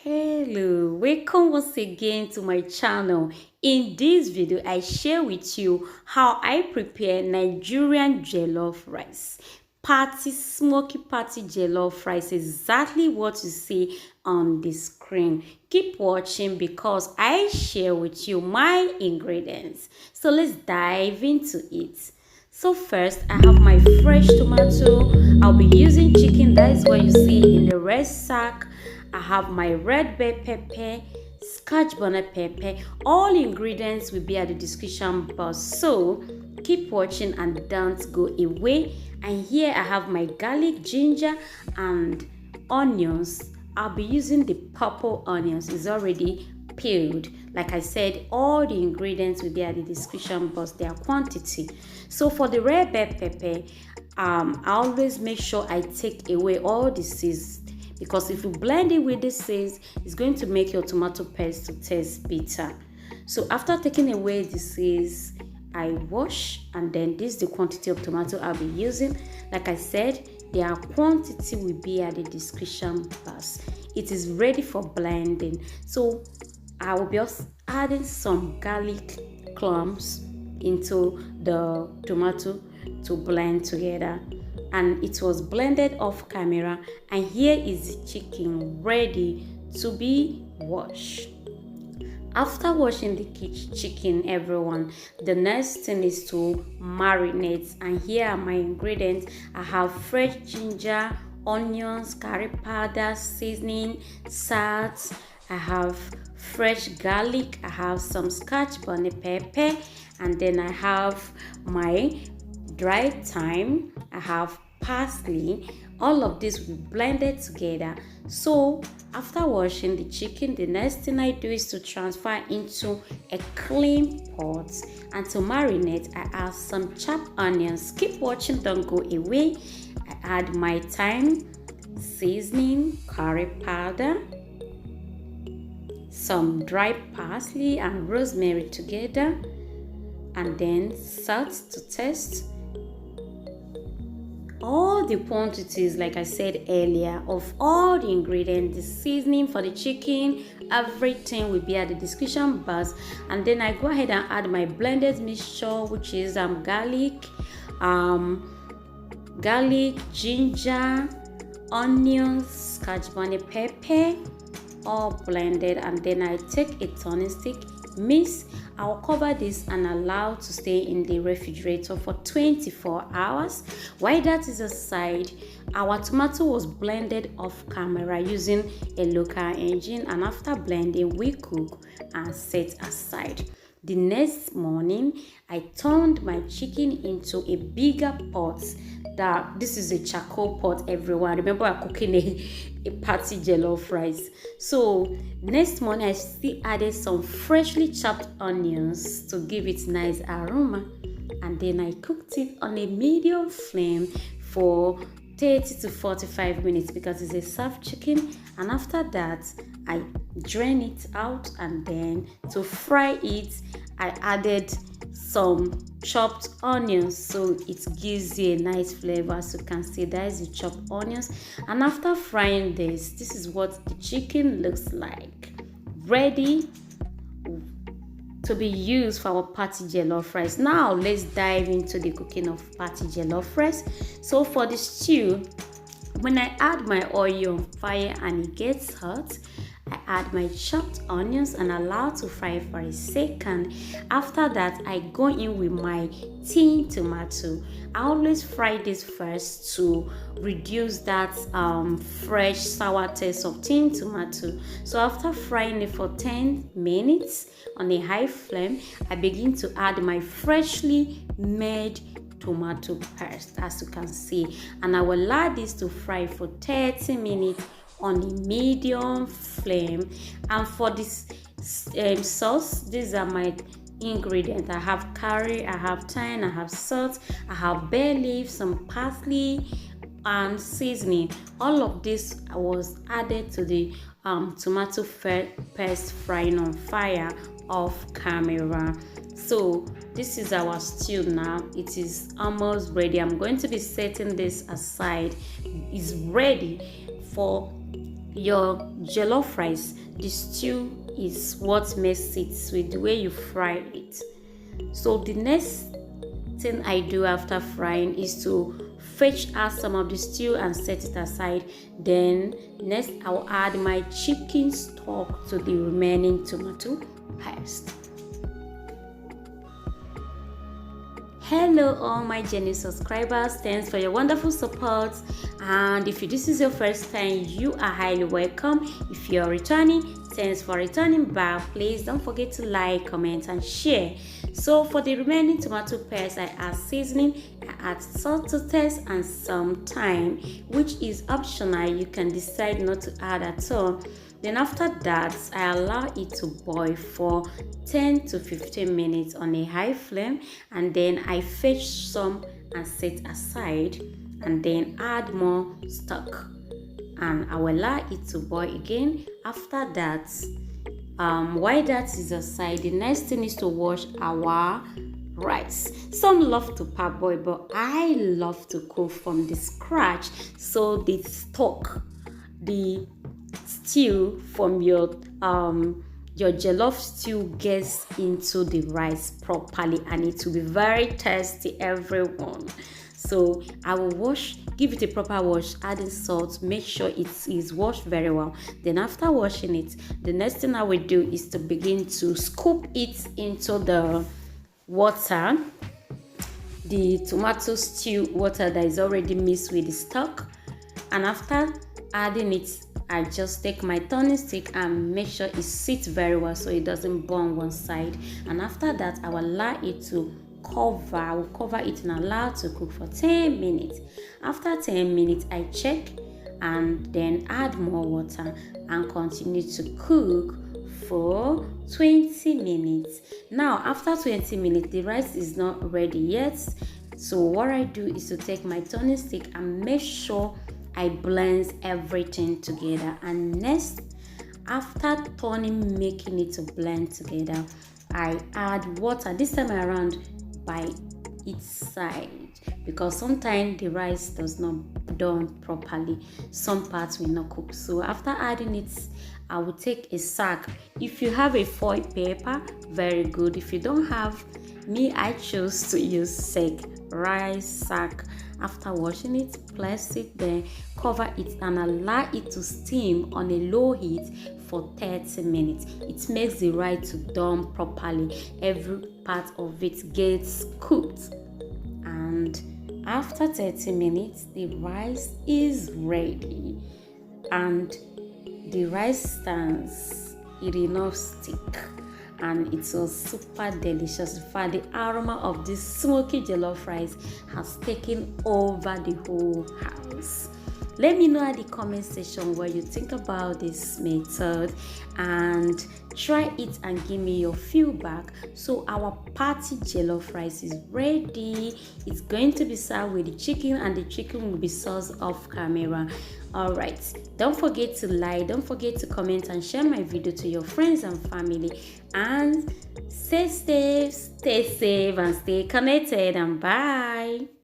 Hello, welcome once again to my channel. In this video, I share with you how I prepare Nigerian jollof rice. Smoky party jollof rice, exactly what you see on the screen. Keep watching because I share with you my ingredients. So let's dive into it. So first, I have my fresh tomato. I'll be using chicken. That is what you see in the red sack. I have my red bell pepper, scotch bonnet pepper. All ingredients will be at the description box. So keep watching and don't go away. And here I have my garlic, ginger, and onions. I'll be using the purple onions. It's already peeled. Like I said, all the ingredients will be at the description box, their quantity. So for the red bell pepper, I always make sure I take away all the seeds, because if you blend it with the seeds, it's going to make your tomato paste to taste bitter. So after taking away the seeds, I wash, and then this is the quantity of tomato I'll be using. Like I said, their quantity will be at the description box. It is ready for blending. So I will be also adding some garlic cloves into the tomato to blend together. And it was blended off camera, and here is the chicken ready to be washed. After washing the chicken, everyone, the next thing is to marinate. And here are my ingredients. I have fresh ginger, onions, curry powder, seasoning, salt. I have fresh garlic. I have some scotch bonnet pepper, and then I have my dried thyme. I have parsley. All of this will be blended together. So after washing the chicken, the next thing I do is to transfer into a clean pot, and to marinate I add some chopped onions. Keep watching, don't go away. I add my thyme, seasoning, curry powder, some dried parsley and rosemary together, and then salt to taste. All the quantities, like I said earlier, of all the ingredients, the seasoning for the chicken, everything will be at the description box. And then I go ahead and add my blended mixture, which is garlic, ginger, onions, scotch bonnet pepper, all blended. And then I take a turning stick, mix. I'll cover this and allow to stay in the refrigerator for 24 hours. While that is aside, our tomato was blended off camera using a local engine, and after blending, we cook and set aside. The next morning, I turned my chicken into a bigger pot. This is a charcoal pot, everyone. Remember, I'm cooking a party jollof rice. So next morning, I still added some freshly chopped onions to give it nice aroma, and then I cooked it on a medium flame for 30 to 45 minutes because it's a soft chicken. And after that, I drain it out, and then to fry it, I added some chopped onions, so it gives you a nice flavor. As you can see, that is the chopped onions. And after frying this is what the chicken looks like, ready to be used for our party jollof rice. Now let's dive into the cooking of party jollof rice. So for the stew, when I add my oil on fire and it gets hot, I add my chopped onions and allow to fry for a second. After that, I go in with my tin tomato. I always fry this first to reduce that fresh sour taste of tin tomato. So after frying it for 10 minutes on a high flame, I begin to add my freshly made tomato paste, as you can see, and I will allow this to fry for 30 minutes on a medium flame. And for this sauce, these are my ingredients. I have curry, I have thyme, I have salt, I have bay leaf, some parsley, and seasoning. All of this was added to the tomato paste frying on fire off camera. So this is our stew now. It is almost ready. I'm going to be setting this aside. It's ready for your jollof rice, the stew is what makes it sweet, the way you fry it. So the next thing I do after frying is to fetch out some of the stew and set it aside. Then next I'll add my chicken stock to the remaining tomato paste. Hello all my genuine subscribers, thanks for your wonderful support, and if this is your first time, you are highly welcome. If you're returning, thanks for returning back. Please don't forget to like, comment and share. So for the remaining tomato paste, I add seasoning, I add salt to taste and some thyme, which is optional. You can decide not to add at all. Then after that, I allow it to boil for 10 to 15 minutes on a high flame, and then I fetch some and set aside, and then add more stock and I will allow it to boil again. After that, while that is aside, the next thing is to wash our rice. Some love to parboil, but I love to cook from the scratch, so the stock, the stew from your jollof stew gets into the rice properly, and it will be very tasty, everyone. So I will give it a proper wash, adding salt, make sure it is washed very well. Then after washing it, the next thing I will do is to begin to scoop it into the water, the tomato stew water that is already mixed with the stock. And after adding it, I just take my turning stick and make sure it sits very well so it doesn't burn one side. And after that, I will allow it to cover. I will cover it and allow it to cook for 10 minutes. After 10 minutes, I check and then add more water and continue to cook for 20 minutes. Now, after 20 minutes, the rice is not ready yet. So what I do is to take my turning stick and make sure I blend everything together. And next, after turning, making it to blend together, I add water, this time around by its side, because sometimes the rice does not done properly, some parts will not cook. So after adding it, I will take a sack. If you have a foil paper, very good. If you don't have, I choose to use rice sack. After washing it, place it there, cover it and allow it to steam on a low heat for 30 minutes. It makes the rice to done properly. Every part of it gets cooked. And after 30 minutes, the rice is ready. And the rice stands, it enough stick. And it was super delicious. In fact, the aroma of this smoky jollof rice has taken over the whole house. Let me know at the comment section what you think about this method, and try it and give me your feedback. So our party jollof rice is ready. It's going to be served with the chicken, and the chicken will be served off camera. All right, don't forget to like, don't forget to comment and share my video to your friends and family, and stay safe and stay connected, and bye.